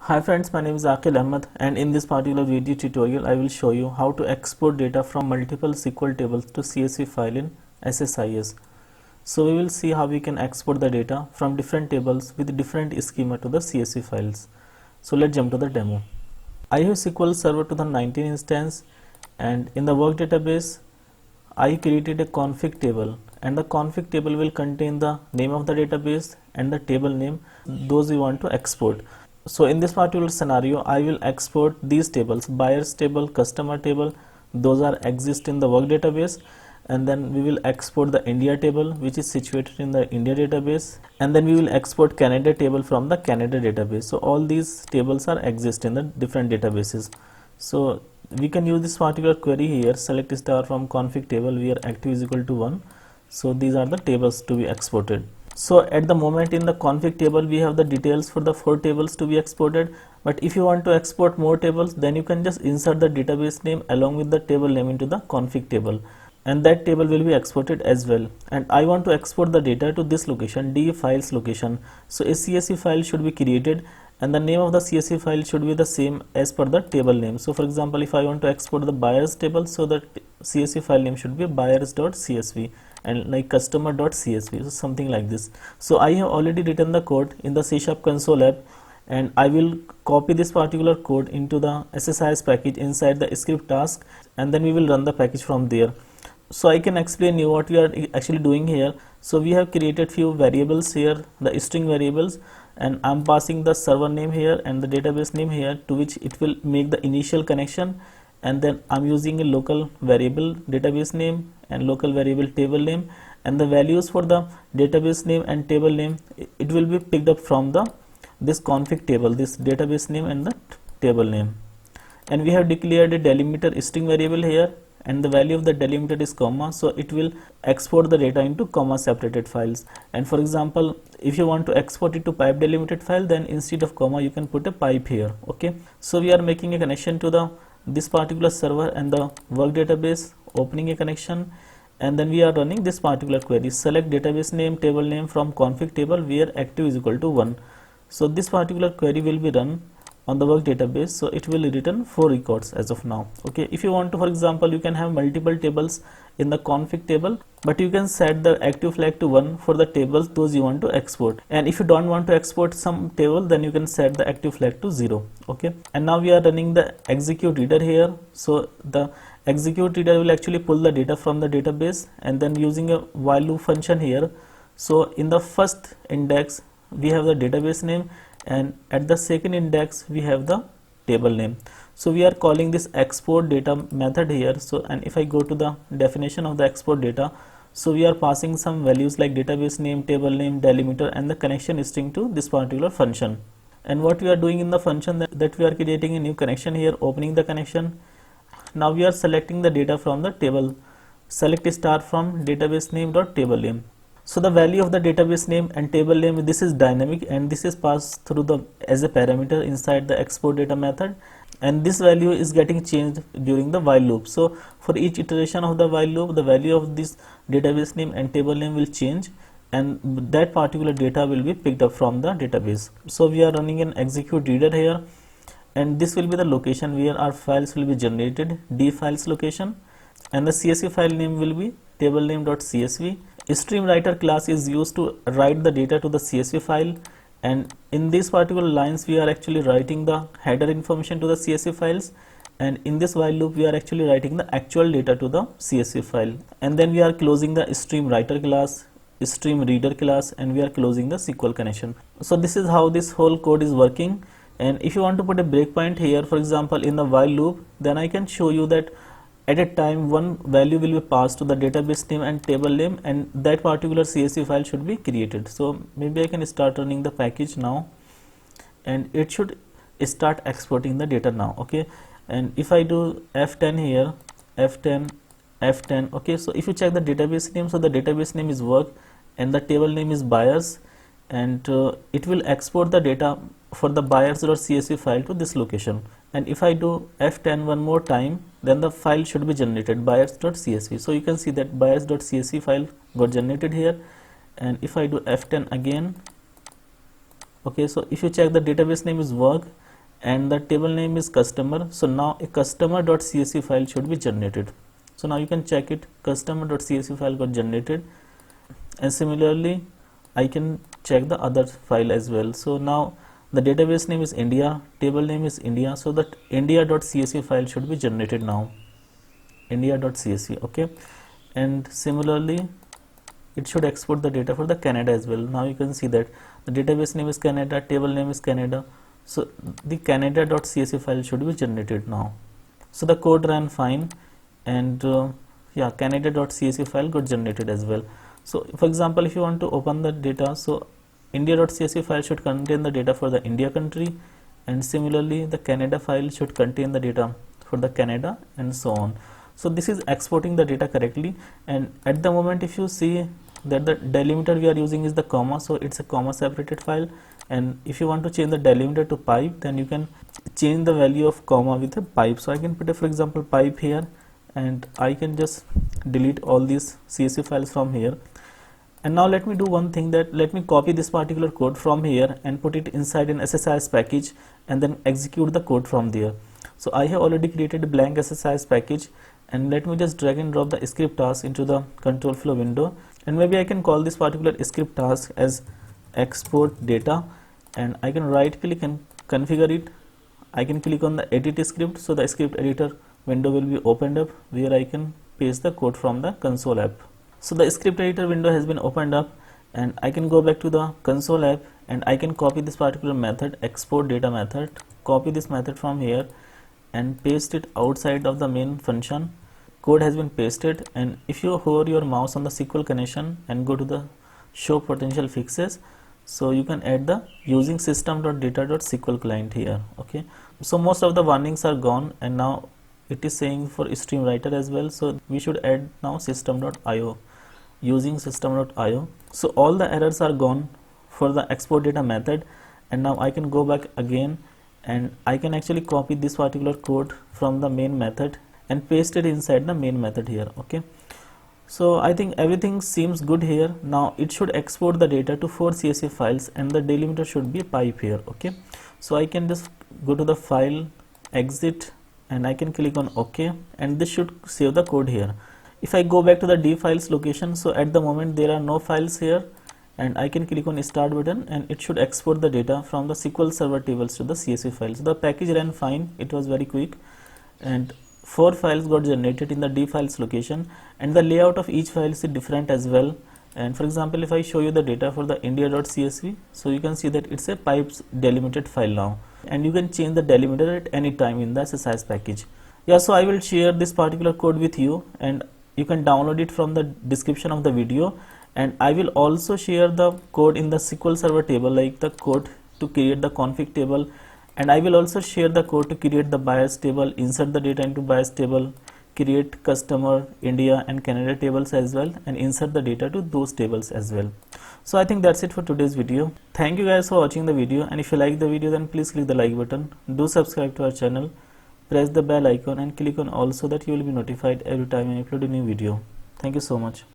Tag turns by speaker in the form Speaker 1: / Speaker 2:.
Speaker 1: Hi friends, my name is Aqil Ahmed, and in this particular video tutorial I will show you how to export data from multiple SQL tables to CSV file in SSIS. So we will see how we can export the data from different tables with different schema to the CSV files. So let's jump to the demo. I have SQL Server 2019 instance, and in the work database I created a config table, and the config table will contain the name of the database and the table name those we want to export. So in this particular scenario I will export these tables: buyers table, customer table, those are exist in the work database, and then we will export the India table which is situated in the India database, and then we will export Canada table from the Canada database. So all these tables are exist in the different databases. So we can use this particular query here: select star from config table where active is equal to 1. So these are the tables to be exported. So at the moment in the config table we have the details for the 4 tables to be exported, but if you want to export more tables, then you can just insert the database name along with the table name into the config table, and that table will be exported as well. And I want to export the data to this location, D files location. So a CSV file should be created, and the name of the CSV file should be the same as per the table name. So for example, if I want to export the buyers table, so the CSV file name should be buyers.csv, and like customer.csv, so something like this. So I have already written the code in the C# console app, and I will copy this particular code into the SSIS package inside the script task, and then we will run the package from there. So I can explain you what we are actually doing here. So we have created few variables here, the string variables, and I'm passing the server name here and the database name here, to which it will make the initial connection, and then I'm using a local variable database name and local variable table name, and the values for the database name and table name, it will be picked up from the this config table, this database name and the table name. And we have declared a delimiter string variable here, and the value of the delimiter is comma, so it will export the data into comma separated files. And for example, if you want to export it to pipe delimited file, then instead of comma you can put a pipe here. Okay, so we are making a connection to the this particular server and the work database, opening a connection, and then we are running this particular query: select database name, table name from config table where active is equal to 1. So this particular query will be run on the work database, so it will return 4 records as of now. Okay, if you want to, for example, you can have multiple tables in the config table, but you can set the active flag to 1 for the tables those you want to export, and if you don't want to export some table, then you can set the active flag to 0. Okay, and now we are running the execute reader here. So the execute reader will actually pull the data from the database, and then using a while loop function here. So in the first index we have the database name, and at the second index we have the table name. So we are calling this export data method here. So, and if I go to the definition of the export data, so we are passing some values like database name, table name, delimiter, and the connection string to this particular function. And what we are doing in the function, that we are creating a new connection here, opening the connection. Now we are selecting the data from the table, select star from database name dot table name. So the value of the database name and table name, this is dynamic, and this is passed through the as a parameter inside the export data method, and this value is getting changed during the while loop. So for each iteration of the while loop, the value of this database name and table name will change, and that particular data will be picked up from the database. So we are running an execute reader here, and this will be the location where our files will be generated, D files location, and the CSV file name will be table name.csv. Stream writer class is used to write the data to the CSV file, and in these particular lines we are actually writing the header information to the CSV files, and in this while loop we are actually writing the actual data to the CSV file, and then we are closing the stream writer class, stream reader class, and we are closing the SQL connection. So this is how this whole code is working. And if you want to put a breakpoint here, for example in the while loop, then I can show you that at a time one value will be passed to the database name and table name, and that particular CSV file should be created. So maybe I can start running the package now, and it should start exporting the data now. Okay, and if I do F10 here, F10, F10, okay, so if you check the database name, so the database name is work and the table name is buyers, and it will export the data for the buyers.csv file to this location. And if I do F10 one more time, then the file should be generated, buyers.csv. So you can see that buyers.csv file got generated here. And if I do F10 again, okay, so if you check, the database name is work and the table name is customer. So now a customer.csv file should be generated. So now you can check it, customer.csv file got generated, and similarly I can check the other file as well. So now the database name is India, table name is India, so that india.csv file should be generated now, india.csv. okay, and similarly it should export the data for the Canada as well. Now you can see that the database name is Canada, table name is Canada, so the canada.csv file should be generated now. So the code ran fine, and yeah, canada.csv file got generated as well. So for example, if you want to open the data, so india.csv file should contain the data for the India country, and similarly the Canada file should contain the data for the Canada, and so on. So this is exporting the data correctly, and at the moment if you see that the delimiter we are using is the comma, so it's a comma separated file, and if you want to change the delimiter to pipe, then you can change the value of comma with a pipe. So I can put a, for example, pipe here, and I can just delete all these CSV files from here. And now let me do one thing, that let me copy this particular code from here and put it inside an SSIS package and then execute the code from there. So I have already created a blank SSIS package, and let me just drag and drop the script task into the control flow window, and maybe I can call this particular script task as export data, and I can right click and configure it. I can click on the edit script, so the script editor window will be opened up where I can paste the code from the console app. So the script editor window has been opened up, and I can go back to the console app, and I can copy this particular method, export data method, copy this method from here and paste it outside of the main function. Code has been pasted, and if you hover your mouse on the SQL connection and go to the show potential fixes, so you can add the using system.data.sql client here. Okay, so most of the warnings are gone, and now it is saying for stream writer as well, so we should add now system.io, using system.io. So all the errors are gone for the export data method, and now I can go back again, and I can actually copy this particular code from the main method and paste it inside the main method here. Okay, so I think everything seems good here. Now it should export the data to 4 CSV files, and the delimiter should be a pipe here. Okay, so I can just go to the file, exit, and I can click on OK, and this should save the code here. If I go back to the D files location, so at the moment there are no files here, and I can click on start button, and it should export the data from the SQL Server tables to the CSV files. So the package ran fine, it was very quick, and 4 files got generated in the D files location, and the layout of each file is different as well. And for example, if I show you the data for the india.csv, so you can see that it's a pipes delimited file now, and you can change the delimiter at any time in the SSIS package. Yeah, so I will share this particular code with you, and you can download it from the description of the video, and I will also share the code in the SQL Server table, like the code to create the config table, and I will also share the code to create the buyers table, insert the data into buyers table, create customer, India and Canada tables as well, and insert the data to those tables as well. So I think that's it for today's video. Thank you guys for watching the video, and if you like the video, then please click the like button, do subscribe to our channel, press the bell icon and click on all so that you will be notified every time I upload a new video. Thank you so much.